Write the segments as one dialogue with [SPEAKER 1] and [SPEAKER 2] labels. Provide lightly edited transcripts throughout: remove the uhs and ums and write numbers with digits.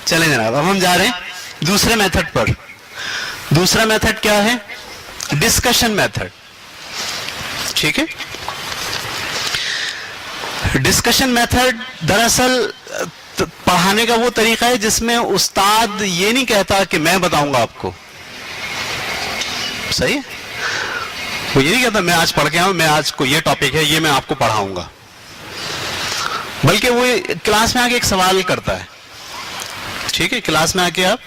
[SPEAKER 1] चले जनाब, अब हम जा रहे हैं दूसरे मेथड पर। दूसरा मेथड क्या है? Discussion method. ठीक है, डिस्कशन मेथड दरअसल पढ़ाने का वो तरीका है जिसमें उस्ताद ये नहीं कहता कि मैं बताऊंगा आपको, सही है, वो ये नहीं कहता मैं आज पढ़ के आऊं, मैं आज को ये टॉपिक है, ये मैं आपको पढ़ाऊंगा, बल्कि वो क्लास में आके एक सवाल करता है। ठीक है, क्लास में आके आप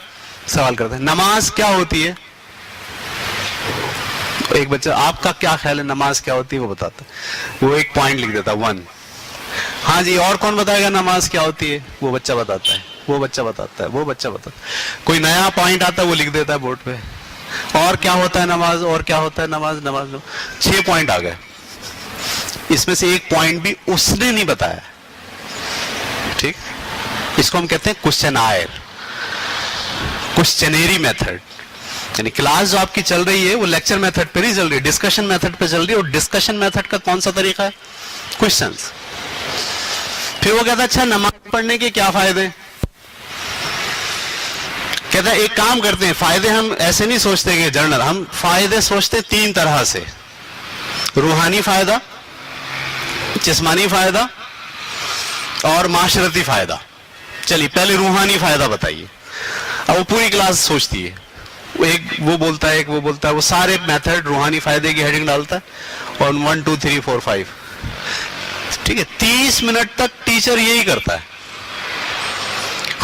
[SPEAKER 1] सवाल करते हैं, नमाज क्या होती है? एक बच्चा, आपका क्या ख्याल है नमाज क्या होती है, वो बताता है, वो एक पॉइंट लिख देता है 1। हाँ जी, और कौन बताएगा नमाज क्या होती है? वो बच्चा बताता है, वो बच्चा बताता है, वो बच्चा बताता है। कोई नया पॉइंट आता है वो लिख देता है बोर्ड पे, और क्या होता है नमाज, और क्या होता है नमाज, नमाज 6 पॉइंट आ गए, इसमें से एक पॉइंट भी उसने नहीं बताया। ठीक, इसको हम कहते हैं क्वेश्चनायर, क्वेश्चनेरी मेथड। यानी क्लास जो आपकी चल रही है वो लेक्चर मेथड पे नहीं चल रही है, डिस्कशन मेथड पे चल रही है। और डिस्कशन मेथड का कौन सा तरीका है? क्वेश्चंस। फिर वो कहता है अच्छा नमाज पढ़ने के क्या फायदे? कहता है एक काम करते हैं, फायदे हम ऐसे नहीं सोचते कि जर्नल, हम फायदे सोचते 3 तरह से, रूहानी फायदा, जिस्मानी फायदा और माशरती फायदा। चलिए पहले रूहानी फायदा बताइए। अब वो पूरी क्लास सोचती है, एक वो बोलता है, एक वो बोलता है, वो सारे मेथड रूहानी फायदे की हेडिंग डालता है और 1 2 3 4 5। ठीक है, 30 मिनट तक टीचर यही करता है।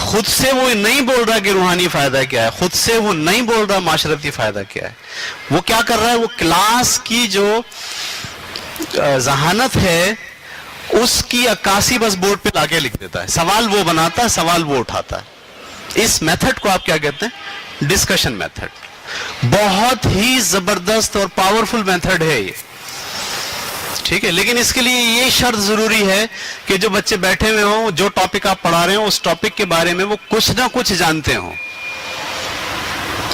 [SPEAKER 1] खुद से वो नहीं बोल रहा कि रूहानी फायदा क्या है, खुद से वो नहीं बोल रहा माशरती फायदा क्या है। वो क्या कर रहा है, वो क्लास की जो जहानत है उसकी अक्कासी बस बोर्ड पे लाके लिख देता है। सवाल वो बनाता है, सवाल वो उठाता है। इस मेथड को आप क्या कहते हैं? Discussion method. बहुत ही जबरदस्त और पावरफुल मेथड है ये। ठीक है, लेकिन इसके लिए ये शर्त जरूरी है कि जो बच्चे बैठे हुए हों, जो टॉपिक आप पढ़ा रहे हो उस टॉपिक के बारे में वो कुछ ना कुछ जानते हो।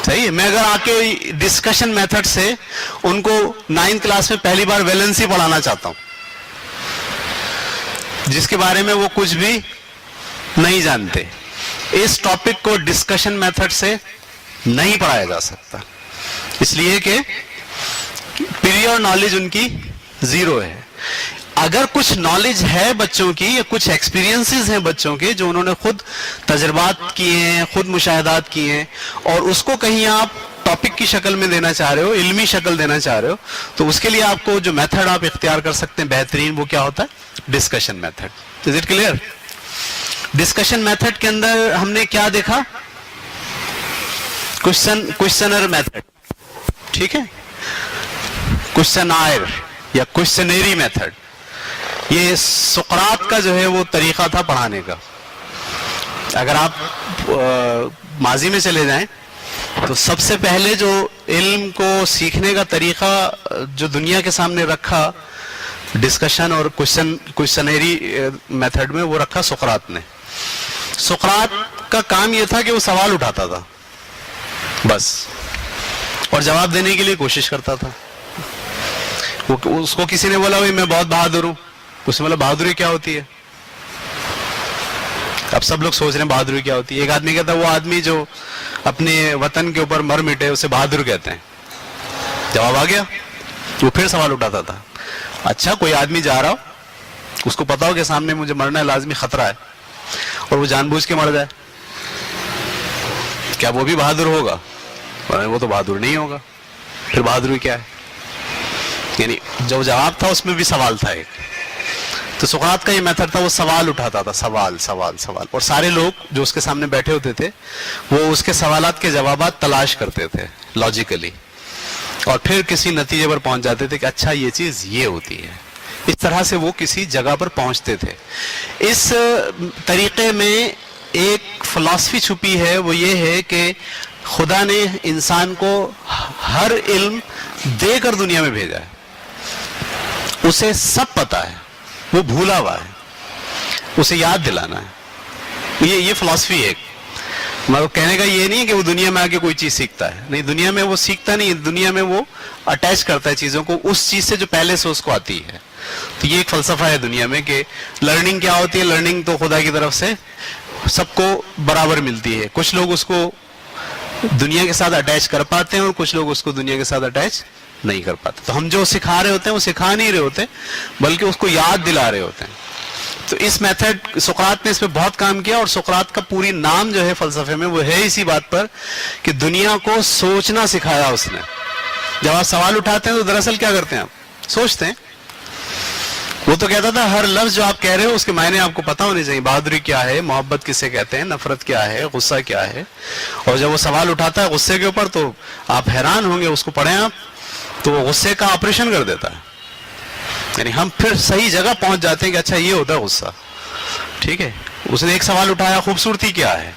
[SPEAKER 1] सही है, मैं अगर आके डिस्कशन मेथड से उनको 9th क्लास में पहली बार वैलेंसी पढ़ाना चाहता हूं, जिसके बारे में वो कुछ भी नहीं जानते, इस टॉपिक को डिस्कशन मेथड से नहीं पढ़ाया जा सकता, इसलिए कि पीरियड नॉलेज उनकी 0 है। अगर कुछ नॉलेज है बच्चों की या कुछ एक्सपीरियंसेस हैं बच्चों के जो उन्होंने खुद तजर्बात किए हैं, खुद मुशाहदात किए हैं, और उसको कहीं आप टॉपिक की शक्ल में देना चाह रहे हो, इल्मी शक्ल देना चाह रहे हो, तो उसके लिए आपको जो मेथड आप इख्तियार कर सकते हैं बेहतरीन, वो क्या होता है? Discussion method. Is it clear? Discussion method के अंदर हमने क्या देखा? Questionnaire method. ठीक है, क्वेश्चनायर या क्वेश्चनेरी मेथड, ये सुकरात का जो है वो तरीका था पढ़ाने का। अगर आप माजी में चले जाएं तो सबसे पहले जो इल्म को सीखने का तरीका जो दुनिया के सामने रखा डिस्कशन और क्वेश्चनेरी मेथड में, वो रखा सुकरात ने। सुकरात का काम ये था कि वो सवाल उठाता था बस, और जवाब देने के लिए कोशिश करता था। उसको किसी ने बोला भाई मैं बहुत बहादुर हूं, उसने बोला बहादुरी क्या होती है? अब सब लोग सोच रहे हैं बहादुरी क्या होती है। एक आदमी कहता है वो आदमी जो अपने वतन के ऊपर मर मिटे उसे बहादुर कहते हैं। जवाब आ गया। वो फिर सवाल उठाता था, अच्छा कोई आदमी जा रहा हो, उसको पता हो कि सामने मुझे मरना है, लाजमी खतरा है, और वो जानबूझ के मर जाए, क्या वो भी बहादुर होगा? वो तो बहादुर नहीं होगा। फिर बहादुरी क्या है? यानी जो जवाब था उसमें भी सवाल था एक। तो सुकरात का ये मेथड था, वो सवाल उठाता था, सवाल सवाल सवाल, और सारे लोग जो उसके सामने बैठे होते थे वो उसके सवालात के जवाबात तलाश करते थे लॉजिकली, और फिर किसी नतीजे पर पहुंच जाते थे कि अच्छा ये चीज ये होती है। इस तरह से वो किसी जगह पर पहुंचते थे। इस तरीके में एक फिलॉसफी छुपी है, वो ये है कि खुदा ने इंसान को हर इल्म देकर दुनिया में भेजा है। उसे सब पता है, वो भूला हुआ है, उसे याद दिलाना है। ये फिलॉसफी है। मतलब कहने का ये नहीं है कि वो दुनिया में आके कोई चीज सीखता है, नहीं, दुनिया में वो सीखता नहीं, दुनिया में वो अटैच करता है चीजों को उस चीज से जो पहले से उसको आती है। तो ये एक फलसफा है दुनिया में कि लर्निंग क्या होती है। लर्निंग तो खुदा की तरफ से سب کو برابر ملتی ہے. کچھ لوگ اس کو دنیا کے ساتھ اٹیچ کر پاتے ہیں اور کچھ لوگ اس کو دنیا کے ساتھ اٹیچ نہیں کر پاتے. تو ہم جو سکھا رہے ہوتے ہیں وہ سکھا نہیں رہے ہوتے بلکہ اس کو یاد دلا رہے ہوتے ہیں. تو اس میتھڈ سقراط نے اس پہ بہت کام کیا, اور سقراط کا پوری نام جو ہے فلسفے میں وہ ہے اسی بات پر کہ دنیا کو سوچنا سکھایا اس نے. جب آپ سوال اٹھاتے ہیں تو دراصل کیا کرتے ہیں, آپ سوچتے ہیں. وہ تو کہتا تھا ہر لفظ جو آپ کہہ رہے ہو اس کے معنی آپ کو پتا ہونے چاہیے. بہادری کیا ہے, محبت کسے کہتے ہیں, نفرت کیا ہے, غصہ کیا ہے. اور جب وہ سوال اٹھاتا ہے غصے کے اوپر تو آپ حیران ہوں گے, اس کو پڑھیں آپ, تو وہ غصے کا آپریشن کر دیتا ہے. یعنی ہم پھر صحیح جگہ پہنچ جاتے ہیں کہ اچھا یہ ہوتا ہے غصہ. ٹھیک ہے, اس نے ایک سوال اٹھایا خوبصورتی کیا ہے,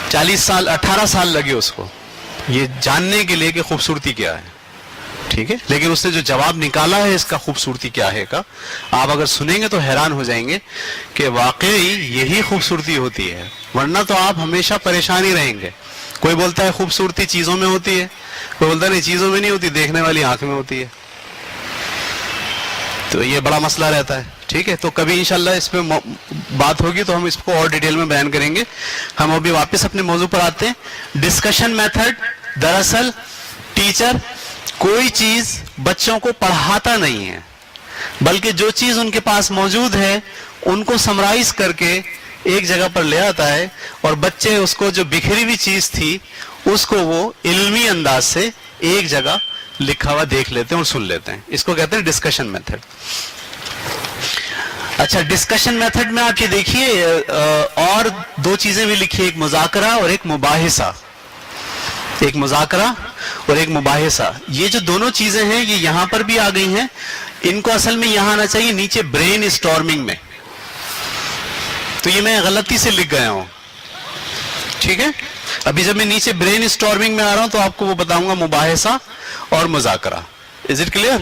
[SPEAKER 1] 40 سال 18 سال لگے اس کو یہ جاننے کے لیے کہ خوبصورتی کیا ہے. ٹھیک ہے, لیکن اس نے جو جواب نکالا ہے اس کا خوبصورتی کیا ہے کا, آپ اگر سنیں گے تو حیران ہو جائیں گے کہ واقعی یہی خوبصورتی ہوتی ہے. ورنہ تو آپ ہمیشہ پریشان ہی رہیں گے. کوئی بولتا ہے خوبصورتی چیزوں میں ہوتی ہے, کوئی بولتا ہے نہیں چیزوں میں نہیں ہوتی, دیکھنے والی آنکھ میں ہوتی ہے. تو یہ بڑا مسئلہ رہتا ہے. ٹھیک ہے, تو کبھی انشاءاللہ اس پہ بات ہوگی تو ہم اس کو اور ڈیٹیل میں بیان کریں گے. ہم ابھی واپس اپنے موضوع پر آتے ہیں. ڈسکشن میتھڈ, دراصل ٹیچر کوئی چیز بچوں کو پڑھاتا نہیں ہے بلکہ جو چیز ان کے پاس موجود ہے ان کو سمرائز کر کے ایک جگہ پر لے آتا ہے, اور بچے اس کو جو بکھری ہوئی چیز تھی اس کو وہ علمی انداز سے ایک جگہ لکھا ہوا دیکھ لیتے ہیں اور سن لیتے ہیں. اس کو کہتے ہیں ڈسکشن میتھڈ. اچھا, ڈسکشن میتھڈ میں آپ یہ دیکھیے اور دو چیزیں بھی لکھی, ایک مذاکرہ اور ایک مباحثہ. ایک مذاکرہ اور ایک مباحثہ, یہ جو دونوں چیزیں ہیں یہ یہاں پر بھی آ گئی ہیں. ان کو اصل میں یہاں آنا چاہیے نیچے برین اسٹارمنگ میں, تو یہ میں غلطی سے لکھ گیا ہوں. ٹھیک ہے, ابھی جب میں نیچے برین اسٹارمنگ میں آ رہا ہوں تو آپ کو وہ بتاؤں گا مباحثہ اور مذاکرہ. Is it clear?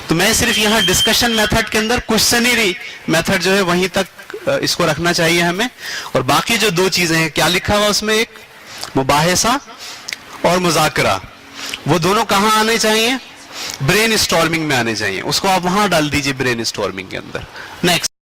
[SPEAKER 1] تو میں صرف یہاں ڈسکشن میتھڈ کے اندر کوشچنری میتھڈ جو ہے وہیں تک اس کو رکھنا چاہیے ہمیں, اور باقی جو دو چیزیں ہیں کیا لکھا ہوا اس میں, ایک مباحثہ اور مذاکرہ, وہ دونوں کہاں آنے چاہیے, برین اسٹارمنگ میں آنے چاہیے. اس کو آپ وہاں ڈال دیجئے برین اسٹارمنگ کے اندر. نیکسٹ.